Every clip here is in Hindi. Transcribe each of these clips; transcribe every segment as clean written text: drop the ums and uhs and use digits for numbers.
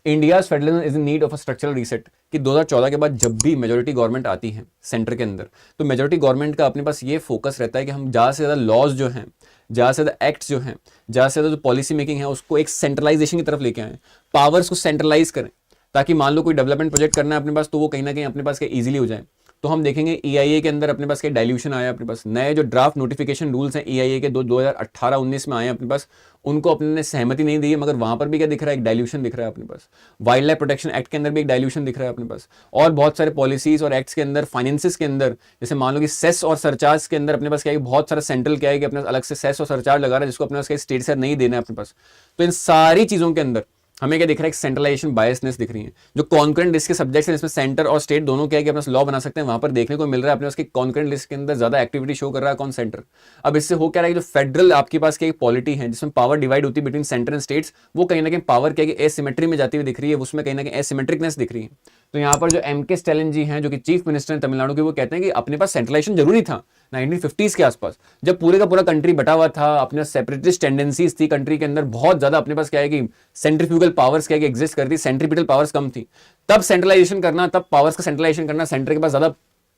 India's federalism is in need of a structural reset, कि 2014 के बाद जब भी मेजोरिटी गवर्नमेंट आती है सेंटर के अंदर, तो मेजोरिटी गवर्नमेंट का अपने पास ये फोकस रहता है कि हम ज़्यादा से ज़्यादा लॉज जो हैं, ज़्यादा से ज़्यादा एक्ट्स जो हैं, ज़्यादा से ज़्यादा जो पॉलिसी मेकिंग है उसको एक सेंट्रलाइजेशन की तरफ लेके आए, पावर्स को सेंट्रलाइज करें, ताकि मान लो कोई डेवलपमेंट प्रोजेक्ट करना है अपने पास तो वो कहीं ना कहीं अपने पास ईजिली हो जाए। तो हम देखेंगे EIA के अंदर अपने पास क्या डाइल्यूशन आया, अपने पास नए जो ड्राफ्ट नोटिफिकेशन रूल्स हैं EIA के 2018-19 में आए अपने पास, उनको अपने ने सहमति नहीं दी है, मगर वहां पर भी क्या दिख रहा है, एक डाइल्यूशन दिख रहा है अपने पास। वाइल्ड लाइफ प्रोटेक्शन एक्ट के अंदर भी एक डाइल्यूशन दिख रहा है अपने पास, और बहुत सारे पॉलिसीज और एक्ट्स के अंदर, फाइनेंसिस के अंदर, जैसे मान लो कि सेस और सरचार्ज के अंदर अपने पास क्या है, बहुत सारा सेंट्रल क्या है कि अपने अलग से सेस और सरचार्ज लगा रहा है, जिसको अपने पास स्टेट से नहीं देना है अपने पास। तो इन सारी चीजों के अंदर हमें क्या दिख रहा है, एक सेंट्रलाइजेशन बायसनेस दिख रही है। जो कॉन्करेंट लिस्ट के सब्जेक्ट्स हैं इसमें सेंटर और स्टेट दोनों क्या है कि अपना लॉ बना सकते हैं, वहां पर देखने को मिल रहा है अपने उसके कॉन्करेंट लिस्ट के अंदर ज्यादा एक्टिविटी शो कर रहा है कौन, सेंटर। अब इससे हो क्या रहा है कि जो फेडरल आपके पास की पॉलिटी है जिसमें पावर डिवाइड होती है बिटवीन सेंटर एंड स्टेट्स, वो कहीं ना कहीं पावर क्या है कि एसिमेट्री में जाती हुई दिख रही है, उसमें कहीं ना कहीं एसिमेट्रिकनेस दिख रही है। तो यहाँ पर जो MK स्टैलिन जी हैं जो कि चीफ मिनिस्टर हैं तमिलनाडु के, वो कहते हैं कि अपने पास सेंट्रलाइजेशन जरूरी था 1950s के आसपास, जब पूरे का पूरा कंट्री बटा हुआ था, अपने सेपरेटिस्ट टेंडेंसीज थी कंट्री के अंदर बहुत ज्यादा, अपने पास क्या है कि सेंट्रीफ्यूगल पावर्स क्या है कि एग्जिस्ट करती, सेंट्रीपिटल पावर्स कम थी, तब सेंट्रलाइजेशन करना, तब पावर्स का सेंट्रलाइजेशन करना, सेंटर के पास ज्यादा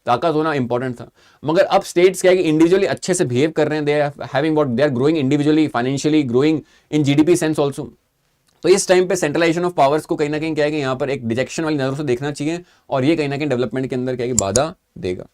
ताकत होना इंपॉर्टेंट था। मगर अब स्टेट्स क्या है कि इंडिविजुअली अच्छे से बिहेव कर रहे हैं, they are having what they are growing individually, financially growing in GDP sense also. तो इस टाइम पे सेंट्रलाइजेशन ऑफ पावर्स को कहीं ना कहीं क्या है कि यहाँ पर एक डिजेक्शन वाली नजरों से देखना चाहिए, और ये कहीं ना कहीं डेवलपमेंट के अंदर क्या है कि बाधा देगा।